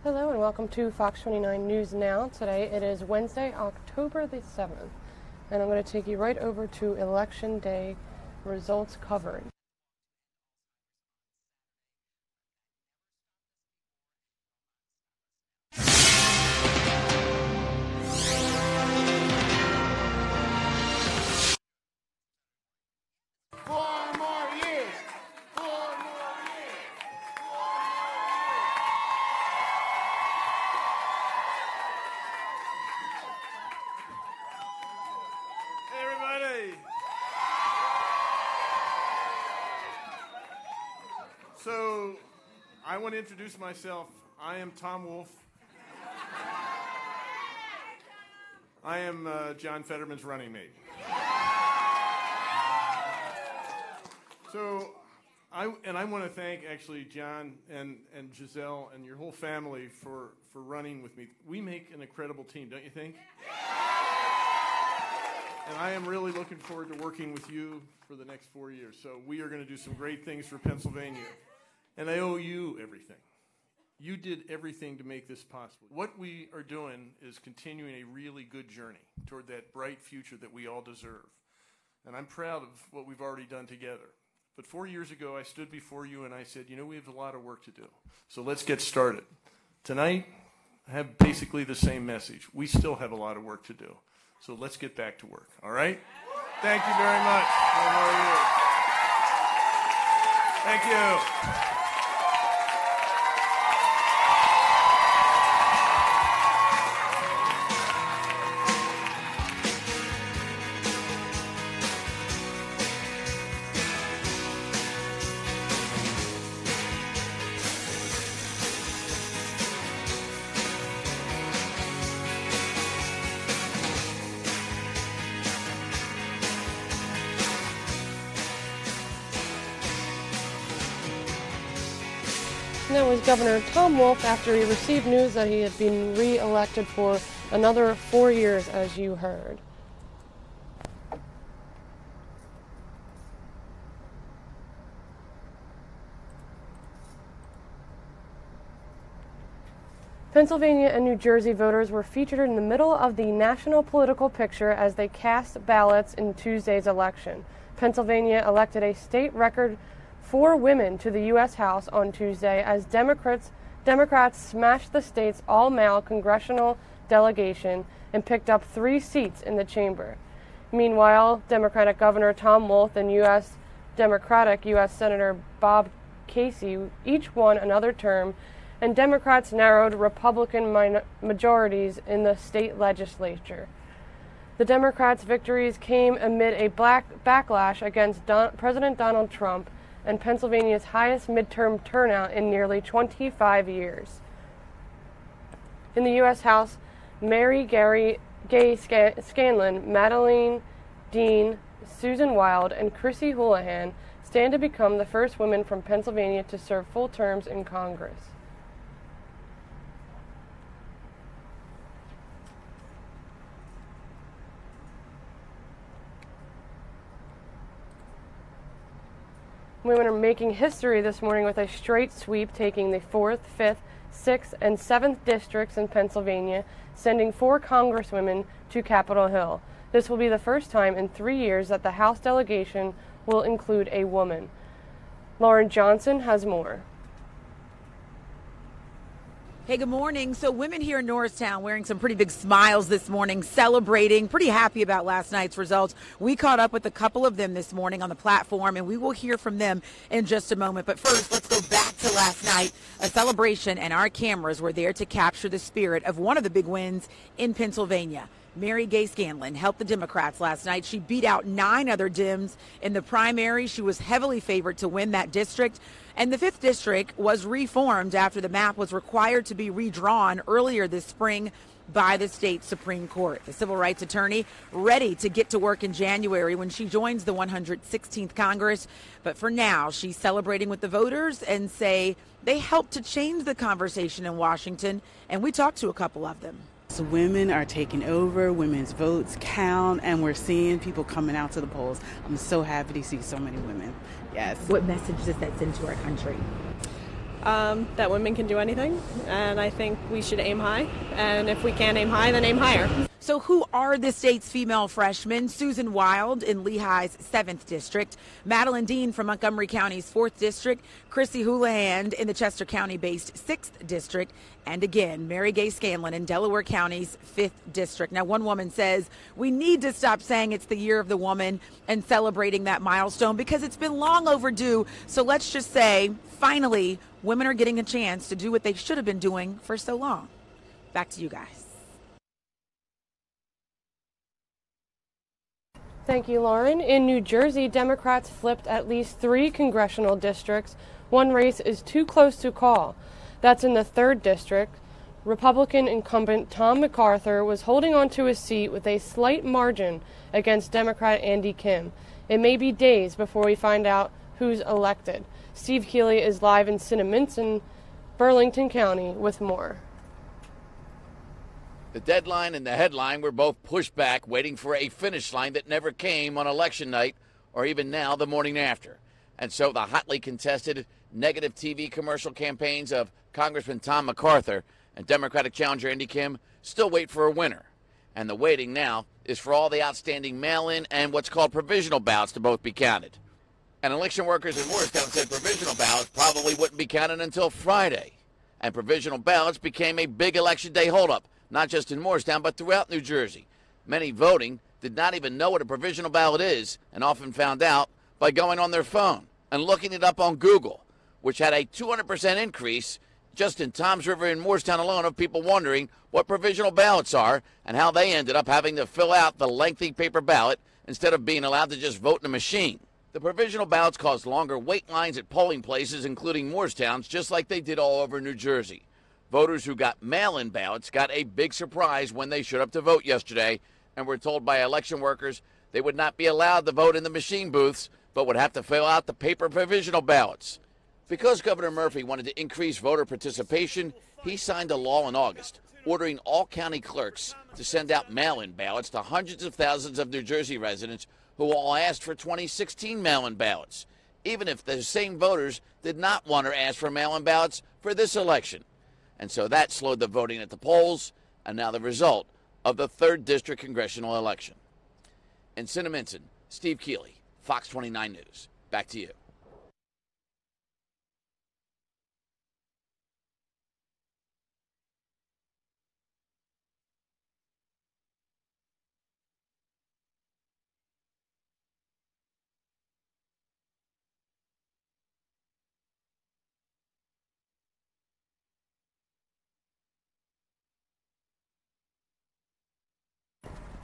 Hello and welcome to Fox 29 News Now. Today it is Wednesday, October the 7th, and I'm going to take you right over to Election Day results coverage. So, I want to introduce myself. I am Tom Wolf. I am John Fetterman's running mate. So, I want to thank actually John and Giselle and your whole family for running with me. We make an incredible team, don't you think? And I am really looking forward to working with you for the next 4 years. So we are going to do some great things for Pennsylvania. And I owe you everything. You did everything to make this possible. What we are doing is continuing a really good journey toward that bright future that we all deserve. And I'm proud of what we've already done together. But 4 years ago, I stood before you and I said, you know, we have a lot of work to do. So let's get started. Tonight, I have basically the same message. We still have a lot of work to do. So let's get back to work, all right? Thank you very much. Thank you. And that was Governor Tom Wolf after he received news that he had been re-elected for another 4 years, as you heard. Pennsylvania and New Jersey voters were featured in the middle of the national political picture as they cast ballots in Tuesday's election. Pennsylvania elected a state record 4 women to the U.S. House on Tuesday as Democrats smashed the state's all-male congressional delegation and picked up 3 seats in the chamber. Meanwhile, Democratic Governor Tom Wolf and Democratic U.S. Senator Bob Casey each won another term, and Democrats narrowed Republican majorities in the state legislature. The Democrats' victories came amid a backlash against President Donald Trump and Pennsylvania's highest midterm turnout in nearly 25 years. In the U.S. House, Mary Gay Scanlon, Madeleine Dean, Susan Wild, and Chrissy Houlihan stand to become the first women from Pennsylvania to serve full terms in Congress. Women are making history this morning with a straight sweep, taking the 4th, 5th, 6th, and 7th districts in Pennsylvania, sending 4 congresswomen to Capitol Hill. This will be the first time in 3 years that the House delegation will include a woman. Lauren Johnson has more. Hey, good morning. So women here in Norristown wearing some pretty big smiles this morning, celebrating, pretty happy about last night's results. We caught up with a couple of them this morning on the platform, and we will hear from them in just a moment. But first, let's go back to last night, a celebration, and our cameras were there to capture the spirit of one of the big wins in Pennsylvania. Mary Gay Scanlon helped the Democrats last night. She beat out 9 other Dems in the primary. She was heavily favored to win that district. And the 5th district was reformed after the map was required to be redrawn earlier this spring by the state Supreme Court. The civil rights attorney ready to get to work in January when she joins the 116th Congress. But for now, she's celebrating with the voters and say they helped to change the conversation in Washington. And we talked to a couple of them. So women are taking over, women's votes count, and we're seeing people coming out to the polls. I'm so happy to see so many women. Yes. What message does that send to our country? that women can do anything, and I think we should aim high. And if we can't aim high, then aim higher. So who are the state's female freshmen? Susan Wild in Lehigh's 7th District, Madeline Dean from Montgomery County's 4th District, Chrissy Houlihan in the Chester County-based 6th District, and again, Mary Gay Scanlon in Delaware County's 5th District. Now, one woman says we need to stop saying it's the year of the woman and celebrating that milestone because it's been long overdue. So let's just say, finally, women are getting a chance to do what they should have been doing for so long. Back to you guys. Thank you, Lauren. In New Jersey, Democrats flipped at least 3 congressional districts. One race is too close to call. That's in the 3rd District. Republican incumbent Tom MacArthur was holding on to his seat with a slight margin against Democrat Andy Kim. It may be days before we find out who's elected. Steve Keeley is live in Cinnaminson, Burlington County, with more. The deadline and the headline were both pushed back, waiting for a finish line that never came on election night or even now the morning after. And so the hotly contested negative TV commercial campaigns of Congressman Tom MacArthur and Democratic challenger Andy Kim still wait for a winner. And the waiting now is for all the outstanding mail-in and what's called provisional ballots to both be counted. And election workers in Morristown said provisional ballots probably wouldn't be counted until Friday. And provisional ballots became a big election day holdup, not just in Morristown, but throughout New Jersey. Many voting did not even know what a provisional ballot is and often found out by going on their phone and looking it up on Google, which had a 200% increase just in Toms River and Morristown alone of people wondering what provisional ballots are and how they ended up having to fill out the lengthy paper ballot instead of being allowed to just vote in a machine. The provisional ballots caused longer wait lines at polling places, including Morristown's, just like they did all over New Jersey. Voters who got mail-in ballots got a big surprise when they showed up to vote yesterday and were told by election workers they would not be allowed to vote in the machine booths, but would have to fill out the paper provisional ballots. Because Governor Murphy wanted to increase voter participation, he signed a law in August ordering all county clerks to send out mail-in ballots to hundreds of thousands of New Jersey residents who all asked for 2016 mail-in ballots, even if the same voters did not want or ask for mail-in ballots for this election. And so that slowed the voting at the polls, and now the result of the 3rd District congressional election. In Cinnaminson, Steve Keeley, Fox 29 News. Back to you.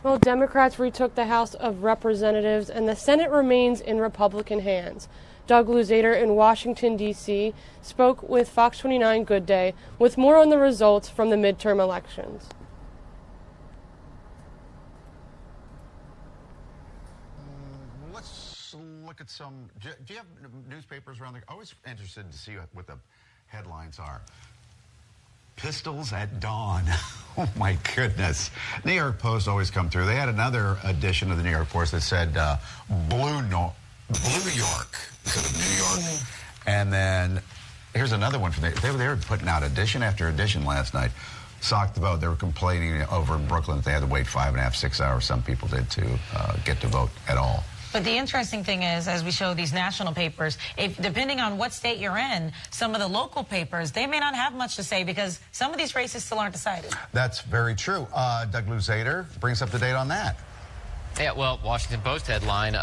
Well, Democrats retook the House of Representatives, and the Senate remains in Republican hands. Doug Luzader in Washington, D.C., spoke with Fox 29 Good Day with more on the results from the midterm elections. Let's look at some. Do you have newspapers around there? Always interested to see what the headlines are. Pistols at dawn. Oh, my goodness. New York Post always come through. They had another edition of the New York Post that said Blue York instead of New York. And then here's another one. They were putting out edition after edition last night. Sock the vote. They were complaining over in Brooklyn that they had to wait 5.5, 6 hours. Some people did to get to vote at all. But the interesting thing is, as we show these national papers, depending on what state you're in, some of the local papers, they may not have much to say because some of these races still aren't decided. That's very true. Doug Luzader brings up to date on that. Yeah, well, Washington Post headline,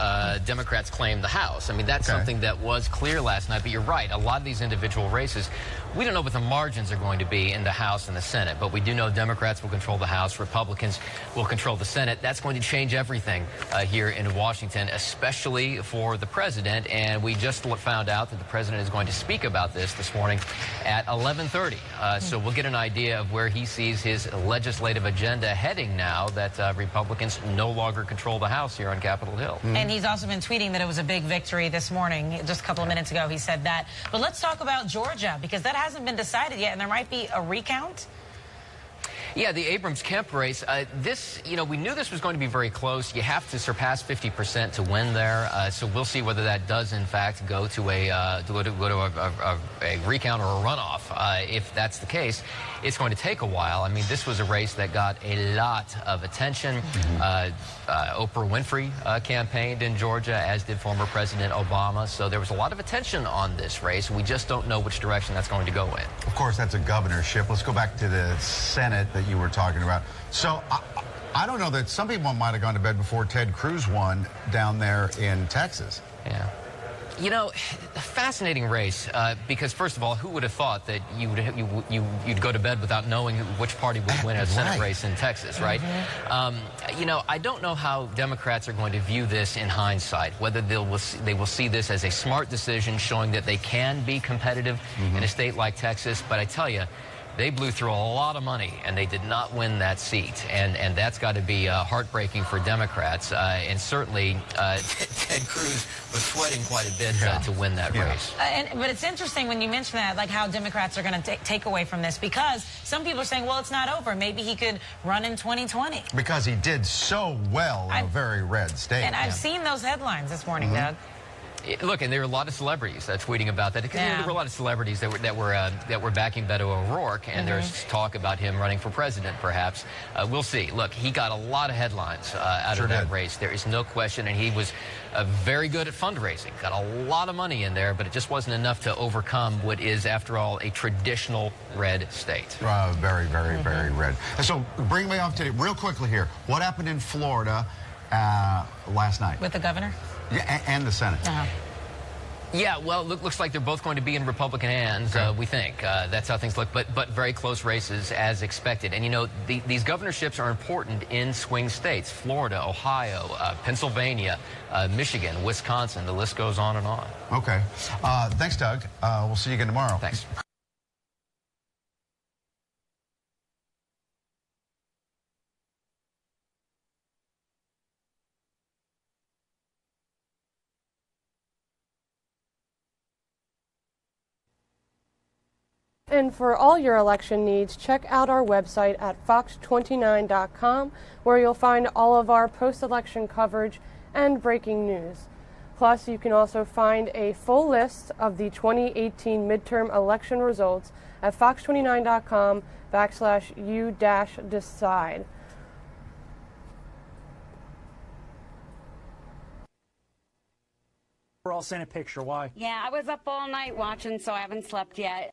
Democrats claim the House. I mean, that's something that was clear last night, but you're right. A lot of these individual races, we don't know what the margins are going to be in the House and the Senate, but we do know Democrats will control the House, Republicans will control the Senate. That's going to change everything here in Washington, especially for the president, and we just found out that the president is going to speak about this morning at 11:30. So we'll get an idea of where he sees his legislative agenda heading now that Republicans no longer control the House here on Capitol Hill. And he's also been tweeting that it was a big victory this morning. Just a couple of minutes ago, he said that. But let's talk about Georgia, because that hasn't been decided yet, and there might be a recount. Yeah, the Abrams-Kemp race, we knew this was going to be very close. You have to surpass 50% to win there. So we'll see whether that does, in fact, go to a recount or a runoff. If that's the case, it's going to take a while. I mean, this was a race that got a lot of attention. Oprah Winfrey campaigned in Georgia, as did former President Obama. So there was a lot of attention on this race. We just don't know which direction that's going to go in. Of course, that's a governorship. Let's go back to the Senate that you were talking about. So I don't know that some people might have gone to bed before Ted Cruz won down there in Texas. Yeah. You know, a fascinating race because, first of all, who would have thought that you'd go to bed without knowing which party would win a Senate race in Texas, right? You know, I don't know how Democrats are going to view this in hindsight, whether they will see this as a smart decision showing that they can be competitive in a state like Texas. But I tell you, they blew through a lot of money, and they did not win that seat. And that's got to be heartbreaking for Democrats. And certainly, Ted Cruz was sweating quite a bit to win that race. But it's interesting when you mention that, like how Democrats are going to take away from this, because some people are saying, well, it's not over. Maybe he could run in 2020. Because he did so well in a very red state. And I've seen those headlines this morning, Doug. Look, and there were a lot of celebrities tweeting about that. Because there were a lot of celebrities that were backing Beto O'Rourke, and there's talk about him running for president, perhaps. We'll see. Look, he got a lot of headlines out of that race. There is no question, and he was very good at fundraising. Got a lot of money in there, but it just wasn't enough to overcome what is, after all, a traditional red state. Very, very, very red. So bring me up to real quickly here. What happened in Florida last night? With the governor? Yeah, and the Senate. Yeah, well, looks like they're both going to be in Republican hands, we think. That's how things look, but very close races as expected. And, you know, these governorships are important in swing states. Florida, Ohio, Pennsylvania, Michigan, Wisconsin. The list goes on and on. Okay. Thanks, Doug. We'll see you again tomorrow. Thanks. And for all your election needs, check out our website at fox29.com, where you'll find all of our post-election coverage and breaking news. Plus, you can also find a full list of the 2018 midterm election results at fox29.com/u-decide. We're all sent a picture. Why? Yeah, I was up all night watching, so I haven't slept yet.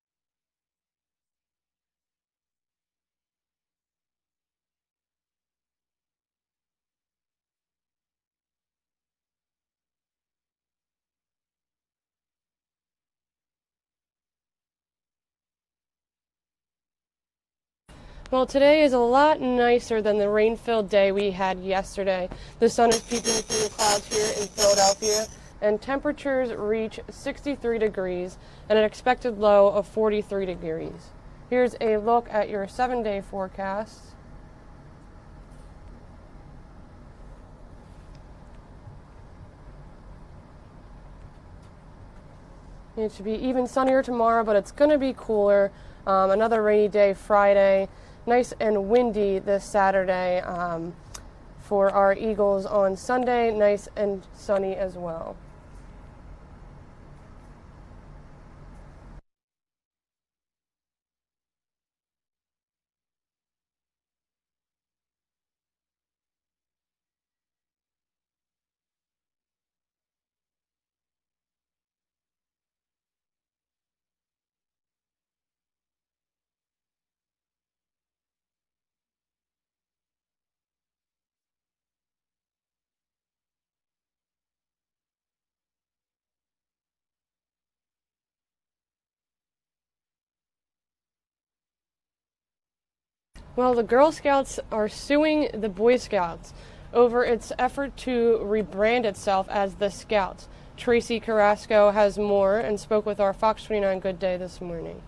Well, today is a lot nicer than the rain-filled day we had yesterday. The sun is peeking through the clouds here in Philadelphia, and temperatures reach 63 degrees and an expected low of 43 degrees. Here's a look at your 7-day forecast. It should be even sunnier tomorrow, but it's going to be cooler. Another rainy day Friday. Nice and windy this Saturday for our Eagles on Sunday. Nice and sunny as well. Well, the Girl Scouts are suing the Boy Scouts over its effort to rebrand itself as the Scouts. Tracy Carrasco has more and spoke with our Fox 29 Good Day this morning.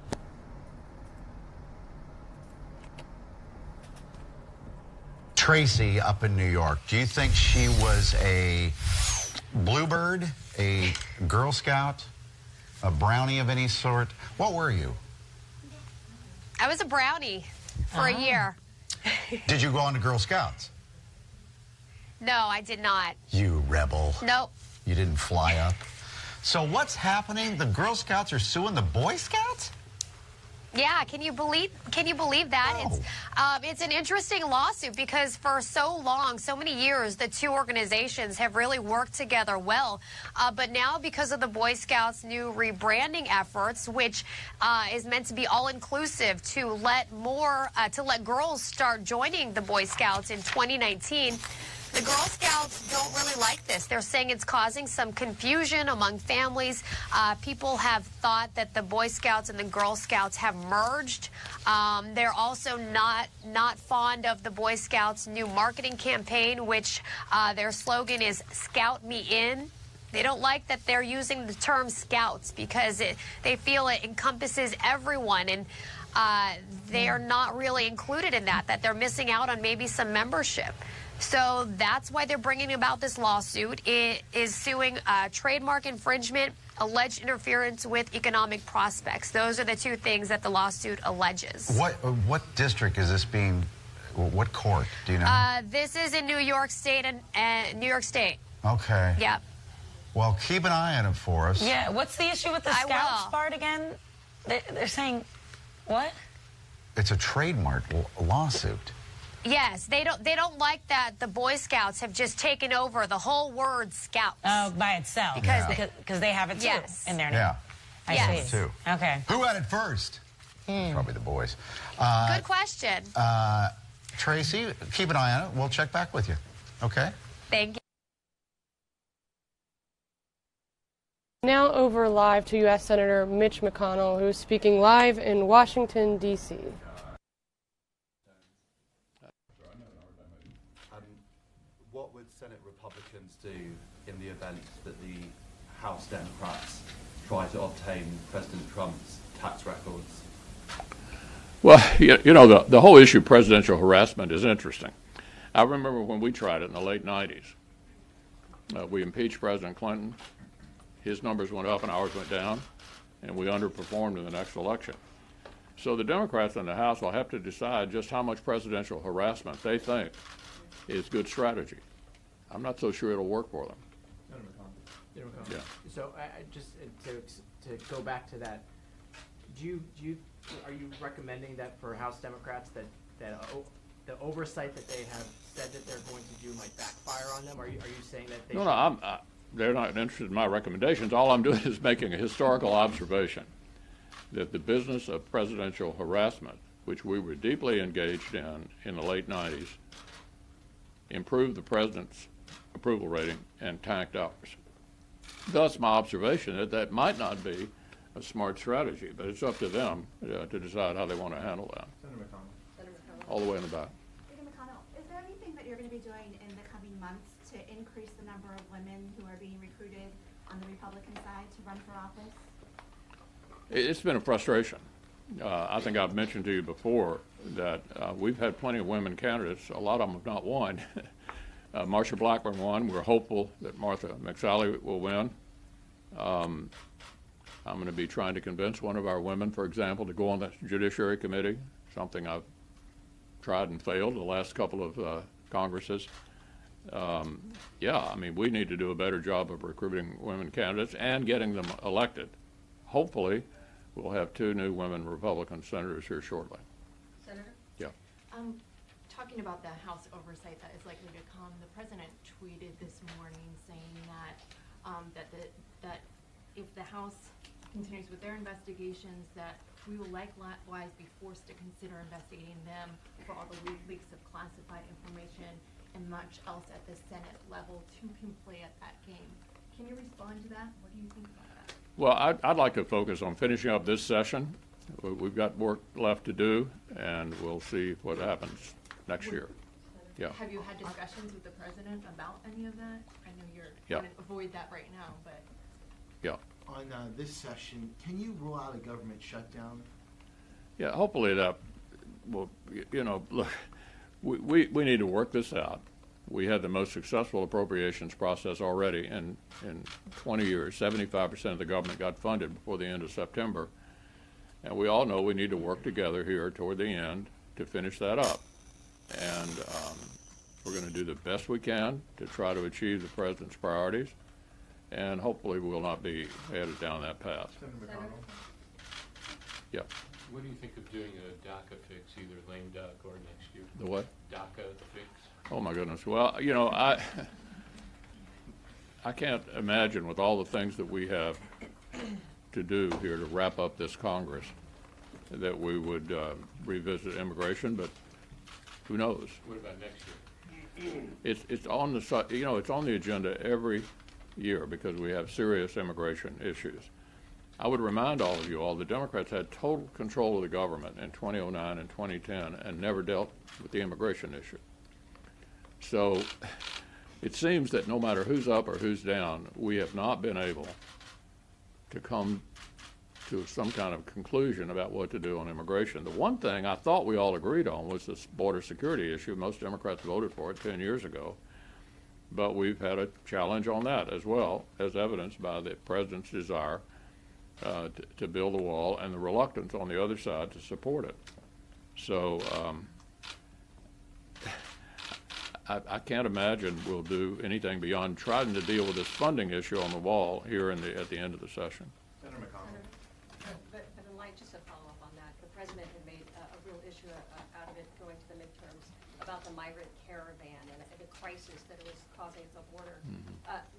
Tracy up in New York, do you think she was a bluebird, a Girl Scout, a brownie of any sort? What were you? I was a brownie for a year. Did you go on to Girl Scouts? No, I did not. You rebel. Nope. You didn't fly up. So what's happening? The Girl Scouts are suing the Boy Scouts? Yeah, can you believe that? No. It's an interesting lawsuit because for so long, so many years, the two organizations have really worked together well. But now, because of the Boy Scouts' new rebranding efforts, which is meant to be all-inclusive to let girls start joining the Boy Scouts in 2019. The Girl Scouts don't really like this. They're saying it's causing some confusion among families. People have thought that the Boy Scouts and the Girl Scouts have merged. They're also not fond of the Boy Scouts' new marketing campaign, which their slogan is "Scout Me In." They don't like that they're using the term Scouts because they feel it encompasses everyone, and they are not really included in that they're missing out on maybe some membership. So that's why they're bringing about this lawsuit. It is suing trademark infringement, alleged interference with economic prospects. Those are the two things that the lawsuit alleges. What district is this being? What court? Do you know? This is in New York State and New York State. Okay. Yep. Well, keep an eye on it for us. Yeah. What's the issue with the Scouts part again? They're saying what? It's a trademark lawsuit. Yes, they don't like that the Boy Scouts have just taken over the whole word Scouts. Oh, by itself. Because they have it too in their name. Yeah. I see. Too. Okay. Who had it first? Probably the boys. Good question. Tracy, keep an eye on it. We'll check back with you. Okay? Thank you. Now over live to U.S. Senator Mitch McConnell, who's speaking live in Washington, D.C. What would Senate Republicans do in the event that the House Democrats try to obtain President Trump's tax records? Well, you know, the whole issue of presidential harassment is interesting. I remember when we tried it in the late 90s. We impeached President Clinton. His numbers went up and ours went down, and we underperformed in the next election. So the Democrats in the House will have to decide just how much presidential harassment they think is good strategy. I'm not so sure it'll work for them. Yeah. So just to go back to that, are you recommending that for House Democrats that the oversight that they have said that they're going to do might backfire on them? Are you saying that they? No, they're not interested in my recommendations. All I'm doing is making a historical observation that the business of presidential harassment, which we were deeply engaged in the late 90s, improved the president's approval rating and tanked ours. Thus, my observation is that might not be a smart strategy, but it's up to them to decide how they want to handle that. Senator McConnell. All the way in the back. Senator McConnell, is there anything that you're going to be doing in the coming months to increase the number of women who are being recruited on the Republican side to run for office? It's been a frustration. I think I've mentioned to you before that we've had plenty of women candidates. A lot of them have not won. Marsha Blackburn won. We're hopeful that Martha McSally will win. I'm going to be trying to convince one of our women, for example, to go on the Judiciary Committee, something I've tried and failed the last couple of Congresses. Yeah, I mean, we need to do a better job of recruiting women candidates and getting them elected. Hopefully, we'll have 2 new women Republican senators here shortly. Senator? Yeah. Talking about the House oversight that is likely to come, the president tweeted this morning saying that that if the House continues with their investigations, that we will likewise be forced to consider investigating them for all the leaks of classified information and much else at the Senate level to him play at that game. Can you respond to that? What do you think about that? Well, I'd like to focus on finishing up this session. We've got work left to do, and we'll see what happens next year. Yeah. Have you had discussions with the president about any of that? I know you're trying to avoid that right now, but. Yeah. On this session, can you rule out a government shutdown? Yeah, hopefully that will, you know, look, we need to work this out. We had the most successful appropriations process already in 20 years. 75% of the government got funded before the end of September. And we all know we need to work together here toward the end to finish that up. and we're going to do the best we can to try to achieve the president's priorities, and hopefully we'll not be headed down that path. Senator McConnell. Yeah. What do you think of doing a DACA fix, either lame duck or next year? The what? DACA fix. Oh my goodness. Well, you know, I can't imagine with all the things that we have to do here to wrap up this Congress that we would revisit immigration, but who knows? What about next year? It's on the, you know, it's on the agenda every year because we have serious immigration issues. I would remind all of you all, the Democrats had total control of the government in 2009 and 2010 and never dealt with the immigration issue. So it seems that no matter who's up or who's down, we have not been able to come to some kind of conclusion about what to do on immigration. The one thing I thought we all agreed on was this border security issue. Most Democrats voted for it 10 years ago. But we've had a challenge on that as well, as evidenced by the president's desire to build a wall and the reluctance on the other side to support it. So I can't imagine we'll do anything beyond trying to deal with this funding issue on the wall here at the end of the session. Senator McConnell. But in light, just a follow-up on that, the president had made a real issue out of it going to the midterms about the migrant caravan and the crisis that it was causing at the border.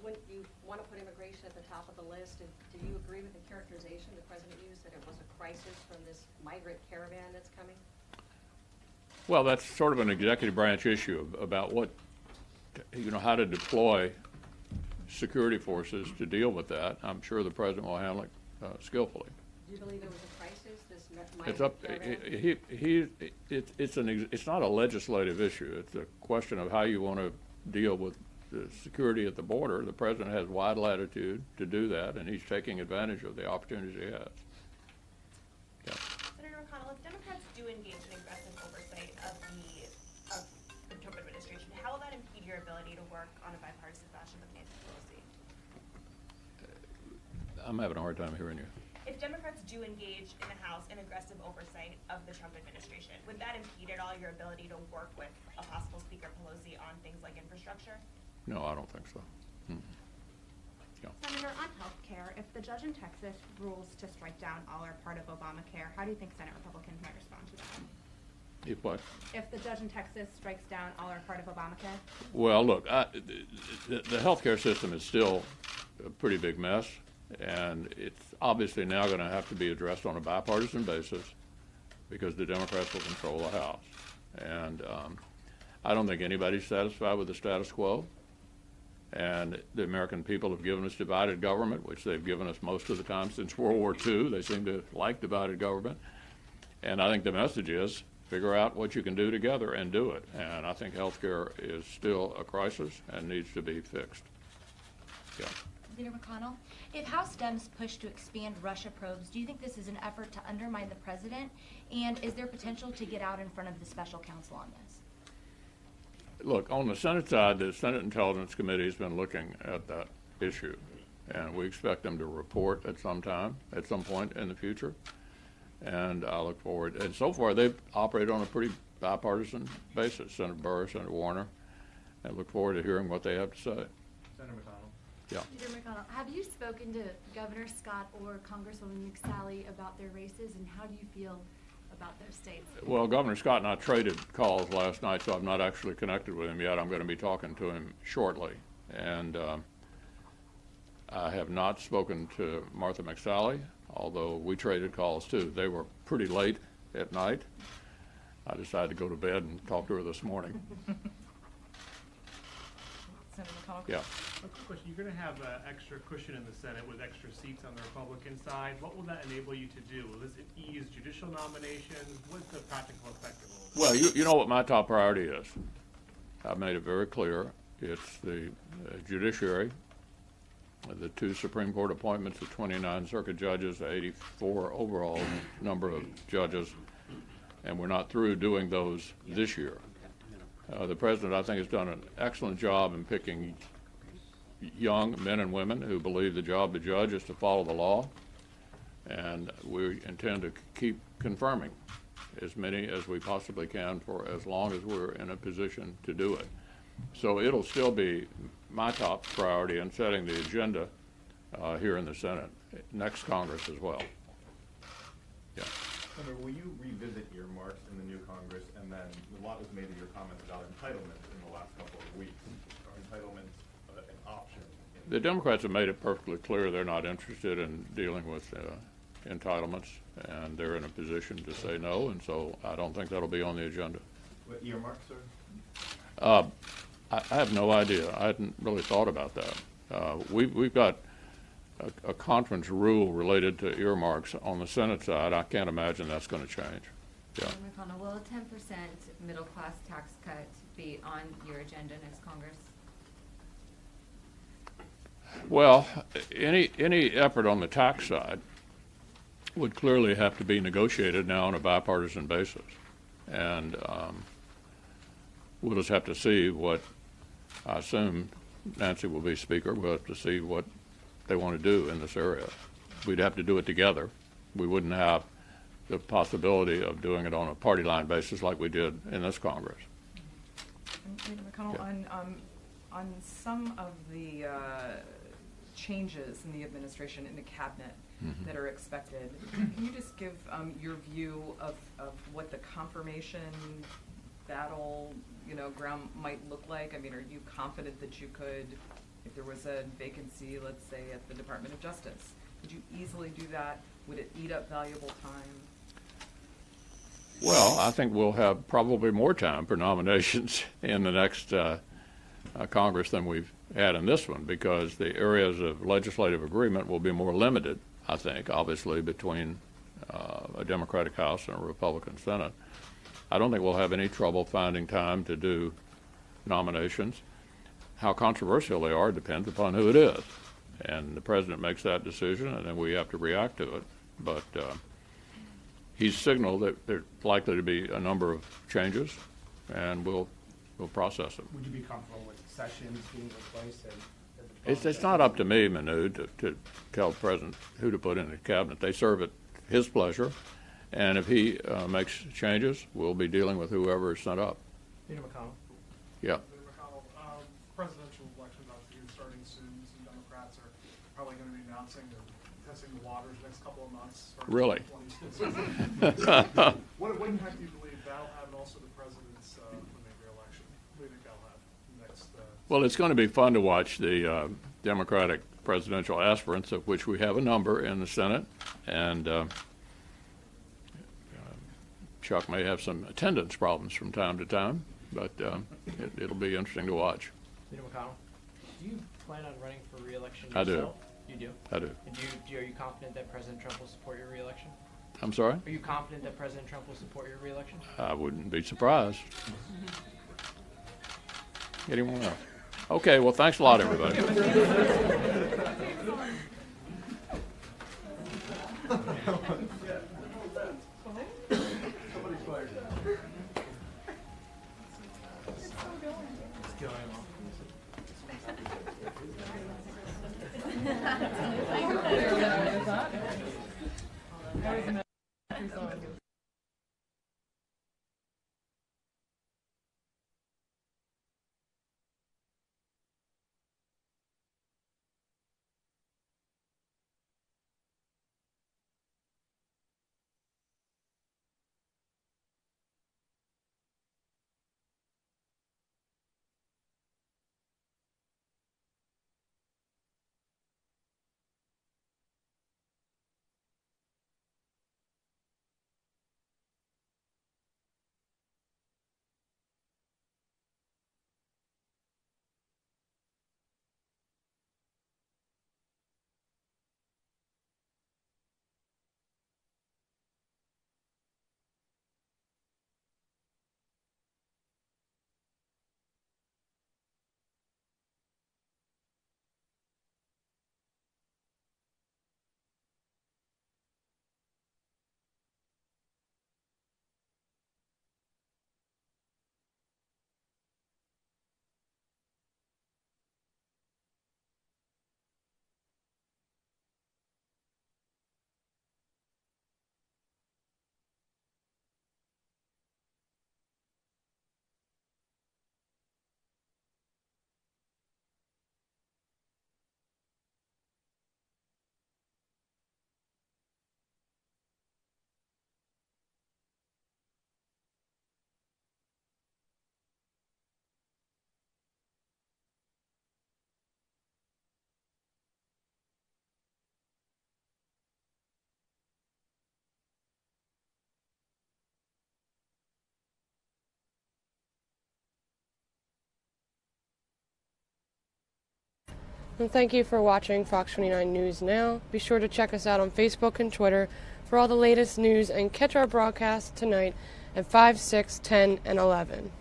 When you want to put immigration at the top of the list, do you agree with the characterization the president used that it was a crisis from this migrant caravan that's coming? Well, that's sort of an executive branch issue about what, you know, how to deploy security forces to deal with that. I'm sure the president will handle it skillfully. Do you believe it was a crisis, this migrant It's up. It's not a legislative issue. It's a question of how you want to deal with the security at the border. The president has wide latitude to do that, and he's taking advantage of the opportunities he has. Yeah. Senator McConnell, if Democrats do engage in aggressive oversight of the Trump administration, how will that impede your ability to work on a bipartisan fashion with Nancy Pelosi? I'm having a hard time hearing you. If Democrats do engage in the House in aggressive oversight of the Trump administration, would that impede at all your ability to work with a possible Speaker Pelosi on things like infrastructure? No, I don't think so. Yeah. Senator, on health care, if the judge in Texas rules to strike down all or part of Obamacare, how do you think Senate Republicans might respond to that? If what? If the judge in Texas strikes down all or part of Obamacare? Well, look, the health care system is still a pretty big mess, and it's obviously now going to have to be addressed on a bipartisan basis because the Democrats will control the House. And I don't think anybody's satisfied with the status quo. And the American people have given us divided government, which they've given us most of the time since World War II. They seem to like divided government. And I think the message is figure out what you can do together and do it. And I think health care is still a crisis and needs to be fixed. Yeah. Senator McConnell, if House Dems push to expand Russia probes, do you think this is an effort to undermine the president? And is there potential to get out in front of the special counsel on this? Look, on the Senate side, the Senate Intelligence Committee has been looking at that issue, and we expect them to report at some point in the future. And I look forward, and so far they've operated on a pretty bipartisan basis, Senator Burr, Senator Warner, and look forward to hearing what they have to say. Senator McConnell. Yeah. Senator McConnell, have you spoken to Governor Scott or Congresswoman McSally about their races, and how do you feel about those states? Well, Governor Scott and I traded calls last night, so I've not actually connected with him yet. I'm going to be talking to him shortly. And I have not spoken to Martha McSally, although we traded calls too. They were pretty late at night. I decided to go to bed and talk to her this morning. Senator McConnell. Yeah. A quick question. You're going to have an extra cushion in the Senate with extra seats on the Republican side. What will that enable you to do? Will this ease judicial nominations? What's the practical effect of all Well, you know what my top priority is. I've made it very clear. It's the judiciary, the 2 Supreme Court appointments, the 29 circuit judges, the 84 overall number of judges, and we're not through doing those this year. The president, I think, has done an excellent job in picking young men and women who believe the job of the judge is to follow the law, and we intend to keep confirming as many as we possibly can for as long as we're in a position to do it. So it'll still be my top priority in setting the agenda here in the Senate, next Congress as well. Yeah. Senator, will you revisit earmarks in the new Congress? And then a lot was made of your comments about entitlements in the last couple of weeks. Are entitlements an option? The Democrats have made it perfectly clear they're not interested in dealing with entitlements, and they're in a position to say no, and so I don't think that'll be on the agenda. What earmarks, sir? I have no idea. I hadn't really thought about that. We've got a conference rule related to earmarks on the Senate side. I can't imagine that's going to change. Yeah. McConnell, will a 10% middle class tax cut be on your agenda next Congress? Well, any effort on the tax side would clearly have to be negotiated now on a bipartisan basis, and we'll just have to see what. I assume Nancy will be Speaker. We'll have to see what they want to do in this area. We'd have to do it together. We wouldn't have the possibility of doing it on a party line basis like we did in this Congress. Leader McConnell, yeah. On some of the changes in the administration, in the cabinet that are expected, can you just give your view of what the confirmation battle, ground might look like? I mean, are you confident that you could, if there was a vacancy, let's say at the Department of Justice, would you easily do that? Would it eat up valuable time? Well, I think we'll have probably more time for nominations in the next Congress than we've had in this one, because the areas of legislative agreement will be more limited, I think, obviously, between a Democratic House and a Republican Senate. I don't think we'll have any trouble finding time to do nominations. How controversial they are depends upon who it is. And the president makes that decision, and then we have to react to it. But he's signaled that there's likely to be a number of changes, and we'll process them. Would you be comfortable with Sessions being replaced? It's not up to me, Manu, to tell the president who to put in the cabinet. They serve at his pleasure. And if he makes changes, we'll be dealing with whoever is sent up. Leader McConnell. Yeah. Leader McConnell, presidential elections obviously starting soon. Some Democrats are probably going to be announcing or testing the waters next couple of months. Really? What impact do you believe that'll have, and also the president's upcoming re-election? What do you think that'll have next? Well, it's going to be fun to watch the Democratic presidential aspirants, of which we have a number in the Senate, and Chuck may have some attendance problems from time to time, but it'll be interesting to watch. Leader McConnell, do you plan on running for re-election yourself? I do. You do? I do. And are you confident that President Trump will support your re-election? I'm sorry? Are you confident that President Trump will support your re-election? I wouldn't be surprised. Anyone else? Okay, well, thanks a lot, everybody. And thank you for watching Fox 29 News Now. Be sure to check us out on Facebook and Twitter for all the latest news and catch our broadcast tonight at 5, 6, 10, and 11.